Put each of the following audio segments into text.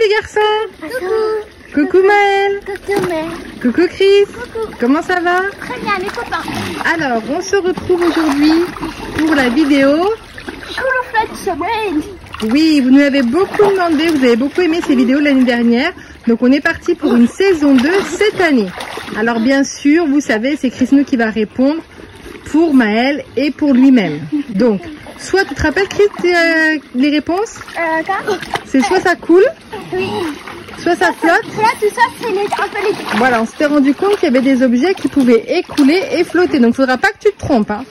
les garçons. Coucou. Coucou Maël. Coucou, mais. Coucou Chris. Coucou. Comment ça va? Très bien, les copains. Alors, on se retrouve aujourd'hui pour la vidéo. School of Flat Summer. Oui, vous nous avez beaucoup demandé, vous avez beaucoup aimé ces vidéos l'année dernière. Donc on est parti pour une saison 2 cette année. Alors bien sûr, vous savez, c'est Christiano qui va répondre pour Maël et pour lui-même. Donc, soit tu te rappelles Chris les réponses? C'est soit ça coule, Oui. soit ça flotte. Là, tout ça, c'est un peu les... Voilà, on s'était rendu compte qu'il y avait des objets qui pouvaient écouler et flotter. Donc il ne faudra pas que tu te trompes. Hein.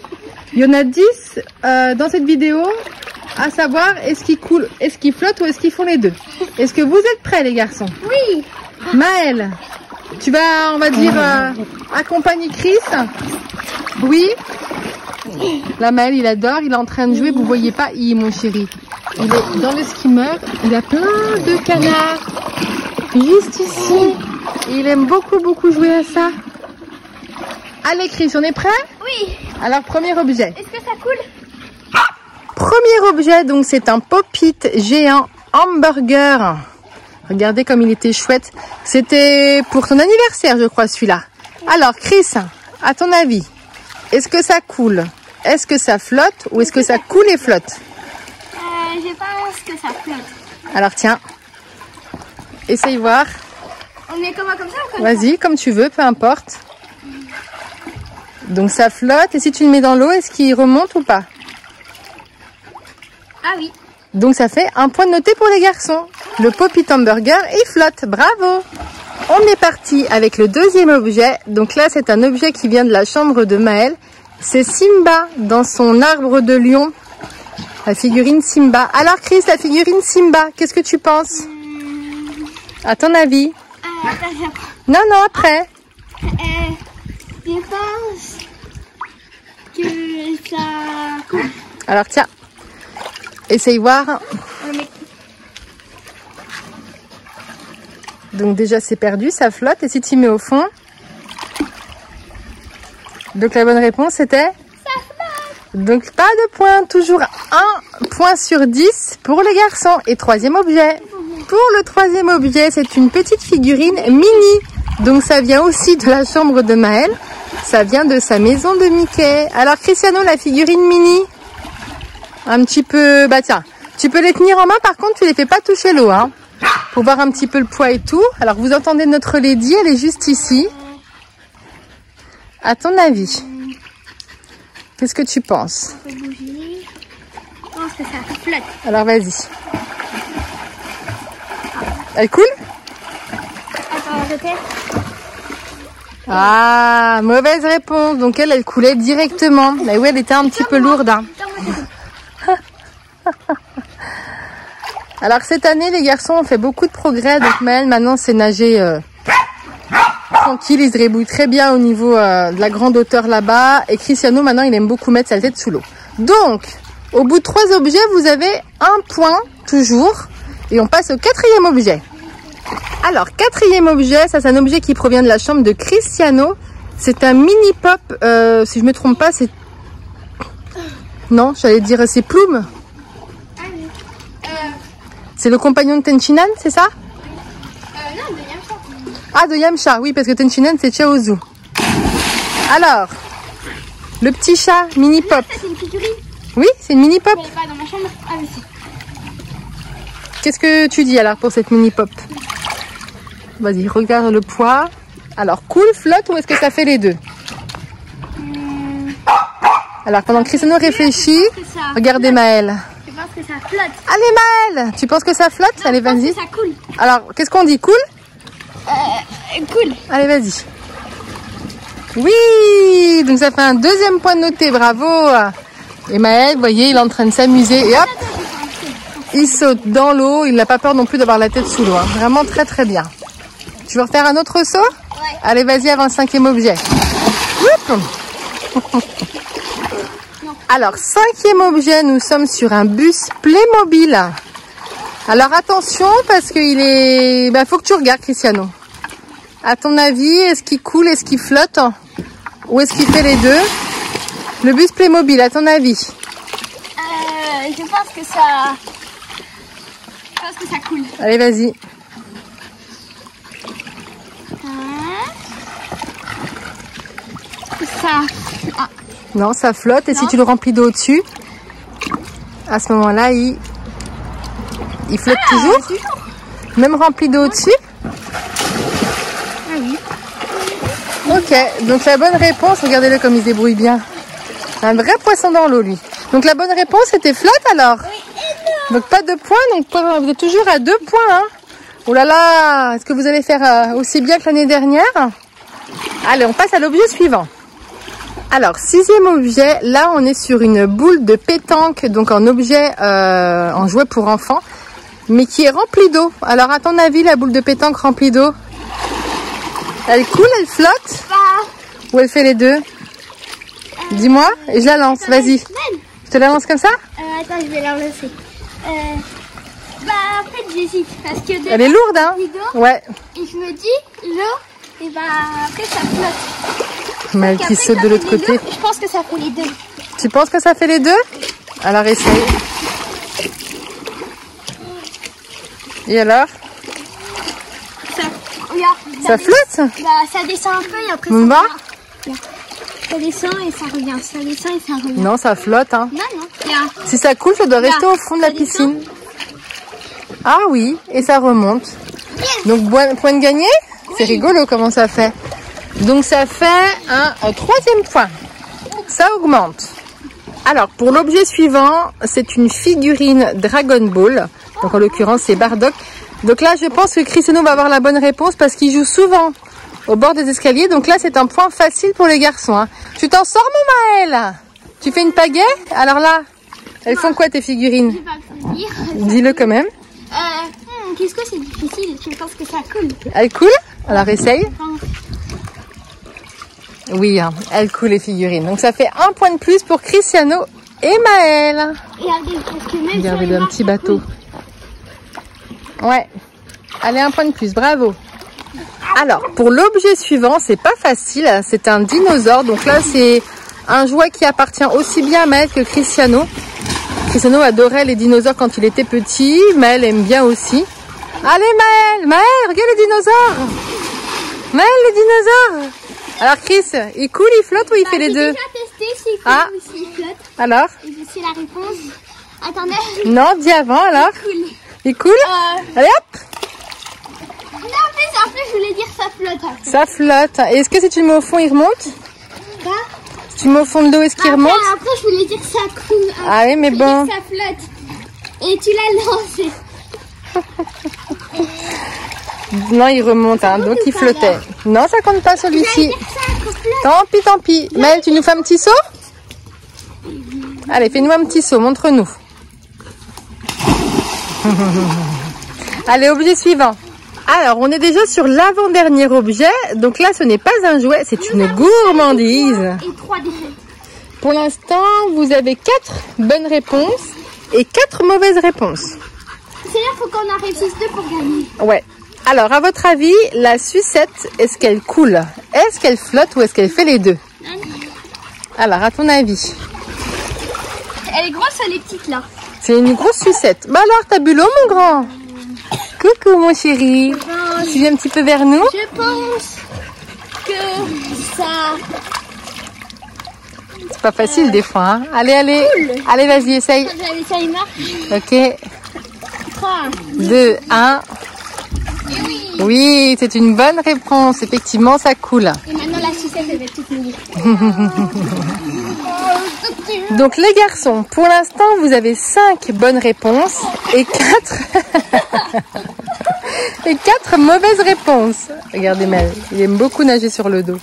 Il y en a 10 dans cette vidéo. À savoir, est-ce qu'ils coulent, est-ce qu'ils flottent ou est-ce qu'ils font les deux? Est-ce que vous êtes prêts les garçons? Oui. Maël, tu vas, on va dire, accompagner Chris? Oui. Là Maël, il adore, il est en train de jouer, vous voyez pas, mon chéri. Il est dans le skimmer, il a plein de canards, juste ici. Et il aime beaucoup jouer à ça. Allez Chris, on est prêt? Oui. Alors, premier objet. Est-ce que ça coule? Premier objet, donc c'est un pop-it géant hamburger. Regardez comme il était chouette. C'était pour ton anniversaire, je crois, celui-là. Alors, Chris, à ton avis, est-ce que ça coule? Est-ce que ça flotte? Ou est-ce que ça coule et flotte? Je pense que ça flotte. Alors, tiens. Essaye voir. On met comment, comme ça ou comme ça? Vas-y, comme tu veux, peu importe. Donc, ça flotte. Et si tu le mets dans l'eau, est-ce qu'il remonte ou pas? Ah oui. Donc ça fait un point de noté pour les garçons. Le pop-it hamburger, il flotte. Bravo! On est parti avec le deuxième objet. Donc là, c'est un objet qui vient de la chambre de Maël. C'est Simba dans son arbre de lion. La figurine Simba. Alors Chris, la figurine Simba, qu'est-ce que tu penses? À ton avis? Non, après. Je pense que ça coule. Alors tiens. Essaye voir. Donc déjà c'est perdu, ça flotte. Et si tu mets au fond? Donc la bonne réponse c'était? Ça flotte. Donc pas de point, toujours 1 point sur 10 pour les garçons. Et troisième objet. Pour le troisième objet, c'est une petite figurine mini. Donc ça vient aussi de la chambre de Maël. Ça vient de sa maison de Mickey. Alors Cristiano, la figurine mini? Un petit peu, bah tiens, tu peux les tenir en main, par contre tu les fais pas toucher l'eau, hein, pour voir un petit peu le poids et tout. Alors vous entendez notre Lady, elle est juste ici. À ton avis, qu'est-ce que tu penses? On peut bouger. Je pense que ça flotte. Alors vas-y. Elle coule? Attends, peut-être. Ah, mauvaise réponse. Donc elle coulait directement. Mais oui, elle était un petit peu lourde, hein. Alors cette année les garçons ont fait beaucoup de progrès. Donc Maël maintenant c'est nager tranquille, il se débrouille très bien au niveau de la grande hauteur là-bas. Et Cristiano maintenant il aime beaucoup mettre sa tête sous l'eau. Donc au bout de 3 objets vous avez 1 point toujours. Et on passe au quatrième objet. Alors quatrième objet, ça c'est un objet qui provient de la chambre de Cristiano. C'est un mini pop, si je me trompe pas c'est... Non, j'allais dire c'est Plume. C'est le compagnon de Tenchinan, c'est ça? Non, de Yamcha. Ah, de Yamcha, oui, parce que Tenchinan, c'est Chaozu. Alors, le petit chat mini pop. Ça, c'est une figurine. Oui, c'est une mini pop. Elle est pas dans ma chambre. Ah, mais si. Qu'est-ce que tu dis alors pour cette mini pop? Vas-y, regarde le poids. Alors, cool, flotte ou est-ce que ça fait les deux? Alors, pendant que Cristiano réfléchit, regardez Maël. Je pense que ça flotte. Allez Maël, tu penses que ça flotte? Non, allez, je pense vas-y. que ça coule. Alors, qu'est-ce qu'on dit? Cool? Cool. Allez, vas-y. Oui, donc ça fait un deuxième point noté, bravo. Et Maël, vous voyez, il est en train de s'amuser. Et hop, il saute dans l'eau. Il n'a pas peur non plus d'avoir la tête sous l'eau. Hein. Vraiment très bien. Tu veux refaire un autre saut? Ouais. Allez, vas-y, avant le 5e objet. Alors, 5e objet, nous sommes sur un bus Playmobil. Alors, attention, parce qu'il est... faut que tu regardes, Cristiano. À ton avis, est-ce qu'il coule, est-ce qu'il flotte? Ou est-ce qu'il fait les deux? Le bus Playmobil, à ton avis? Je pense que ça... coule. Allez, vas-y. Ah. Non, ça flotte. Et si tu le remplis d'eau au-dessus, à ce moment-là, il flotte toujours. Même rempli d'eau au-dessus. Ah oui. Ok, donc la bonne réponse, regardez-le comme il se débrouille bien. Un vrai poisson dans l'eau, lui. Donc la bonne réponse, c'était flotte alors. Donc pas de points, donc vous êtes toujours à 2 points. Hein. Oh là là, est-ce que vous allez faire aussi bien que l'année dernière? Allez, on passe à l'objet suivant. Alors, 6e objet, là on est sur une boule de pétanque, donc en objet, en jouet pour enfants, mais qui est remplie d'eau. Alors à ton avis, la boule de pétanque remplie d'eau, elle coule, elle flotte? Ou elle fait les deux? Dis-moi, et je la lance, vas-y. Je te la lance comme ça? Attends, je vais la lancer. En fait, j'hésite, parce que... Elle est lourde, hein? Ouais. Et je me dis, l'eau, et après ça flotte. Mais qui saute de l'autre côté. Je pense que ça fait les deux. Tu penses que ça fait les deux? Alors essaye. Et alors? Regarde, ça flotte? Ça descend un peu et après on va? Ça descend et ça revient. Ça descend et ça revient. Non, ça flotte. Hein. Non. Regarde. Si ça coule, ça doit rester au fond de la piscine. Ah oui, et ça remonte. Yes. Donc point de gagné? Oui. C'est rigolo comment ça fait. Donc ça fait un 3e point. Ça augmente. Alors pour l'objet suivant, c'est une figurine Dragon Ball. Donc en l'occurrence c'est Bardock. Donc là je pense que Cristiano va avoir la bonne réponse parce qu'il joue souvent au bord des escaliers. Donc là c'est un point facile pour les garçons. Hein. Tu t'en sors mon Maël? Tu fais une pagaie? Alors là, elles font quoi tes figurines? Dis-le quand même. Qu'est-ce que c'est difficile? Je pense que ça coule. Elle coule? Alors essaye. Oui, hein, elle coule les figurines. Donc ça fait un point de plus pour Cristiano et Maël. Regardez un petit bateau. Ouais. Allez, un point de plus, bravo. Alors, pour l'objet suivant, c'est pas facile. C'est un dinosaure. Donc là, c'est un jouet qui appartient aussi bien à Maël que Cristiano. Cristiano adorait les dinosaures quand il était petit. Maël aime bien aussi. Allez Maël, regarde les dinosaures. Maël, les dinosaures. Alors Chris, il coule, il flotte ou il fait les deux? J'ai déjà testé s'il coule ou s'il flotte. Alors? Et je sais la réponse. Attendez. Non, dis avant alors. Il coule. Allez hop. Non, mais en plus je voulais dire ça flotte. Ça flotte. Et est-ce que si tu le mets au fond, il remonte? Quoi? Si tu le mets au fond de l'eau, est-ce qu'il remonte? Après je voulais dire ça coule. Ah oui, mais bon. Ça flotte. Et tu l'as lancé. Non, il remonte, hein, donc il flottait. Non, ça compte pas celui-ci. Tant pis. Maël, tu nous fais un petit saut? Allez, fais-nous un petit saut, montre-nous. Allez, objet suivant. Alors, on est déjà sur l'avant-dernier objet. Donc là, ce n'est pas un jouet, c'est une gourmandise. Et 3 défaites. Pour l'instant, vous avez 4 bonnes réponses et 4 mauvaises réponses. C'est-à-dire qu'il faut qu'on en réussisse 2 pour gagner. Ouais. Alors, à votre avis, la sucette, est-ce qu'elle coule? Est-ce qu'elle flotte ou est-ce qu'elle fait les deux? Alors, à ton avis? Elle est grosse, elle est petite là. C'est une grosse sucette. Bah alors, t'as bu l'eau, mon grand? Coucou, mon chéri. Tu viens un petit peu vers nous? Je pense que ça... C'est pas facile des fois, hein. Allez. Cool. Allez, vas-y, essaye. Ça y marche. Ok. 3, 2, 1. Oui, c'est une bonne réponse. Effectivement, ça coule. Et maintenant, la sucette, elle va toute mouillée. Donc, les garçons, pour l'instant, vous avez 5 bonnes réponses et 4... et 4 mauvaises réponses. Regardez, Mel, il aime beaucoup nager sur le dos.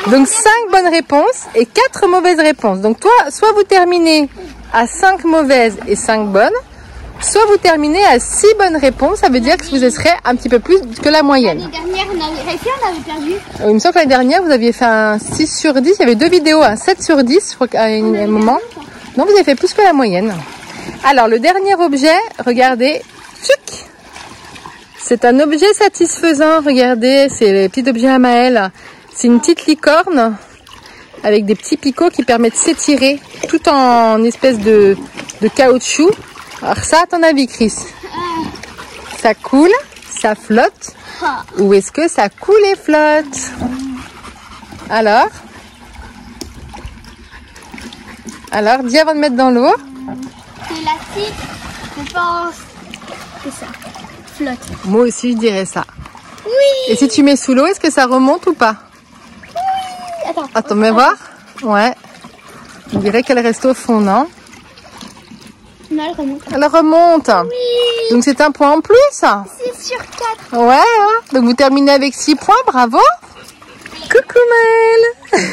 Donc, 5 bonnes réponses et 4 mauvaises réponses. Donc, toi, soit vous terminez à 5 mauvaises et 5 bonnes, soit vous terminez à 6 bonnes réponses, ça veut dire que vous serez un petit peu plus que la moyenne. L'année dernière, on avait réussi, on avait perdu. Il me semble que l'année dernière, vous aviez fait un 6 sur 10, il y avait 2 vidéos, un 7 sur 10, je crois qu'à un moment. Non, vous avez fait plus que la moyenne. Alors, le dernier objet, regardez, tchouc, c'est un objet satisfaisant, regardez, c'est le petit objet à Maël. C'est une petite licorne avec des petits picots qui permettent de s'étirer tout en espèce de caoutchouc. Alors ça, à ton avis, Chris, ça coule, ça flotte, ou est-ce que ça coule et flotte? Alors, Alors, dis avant de mettre dans l'eau. L'élastique, je pense que ça flotte. Moi aussi, je dirais ça. Oui. Et si tu mets sous l'eau, est-ce que ça remonte ou pas? Oui. Attends, mais voir. Ouais. On dirait qu'elle reste au fond, non? Non, elle remonte. Elle remonte. Oui. Donc c'est un point en plus. 6 sur 4. Ouais, hein. Donc vous terminez avec 6 points, bravo. Coucou Maëlle.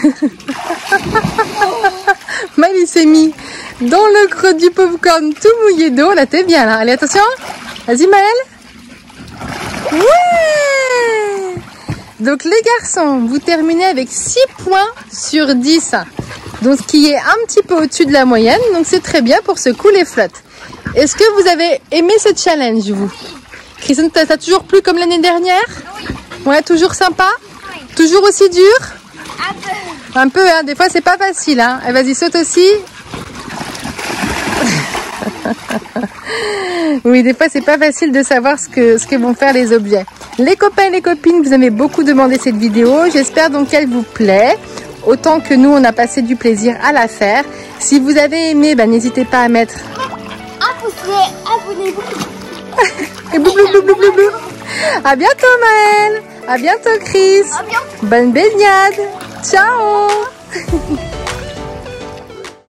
Maëlle il s'est mis dans le creux du popcorn tout mouillé d'eau. Là t'es bien là. Allez attention. Vas-y Maëlle. Ouais. Donc les garçons, vous terminez avec 6 points sur 10. Donc ce qui est un petit peu au-dessus de la moyenne. Donc c'est très bien pour ce coup les flottes. Est-ce que vous avez aimé ce challenge vous? Christine, t'as toujours plu comme l'année dernière? Oui. Ouais, toujours sympa? Oui. Toujours aussi dur? Un peu. Un peu, hein. Des fois c'est pas facile, hein. Et vas-y, saute aussi. Oui, des fois c'est pas facile de savoir ce que vont faire les objets. Les copains et les copines, vous avez beaucoup demandé cette vidéo. J'espère donc qu'elle vous plaît. Autant que nous, on a passé du plaisir à la faire. Si vous avez aimé, n'hésitez pas à mettre Un pouce bleu, abonnez-vous. et blou blou blou blou blou blou. À bientôt Maëlle. À bientôt Chris. À bientôt. Bonne baignade. Ciao.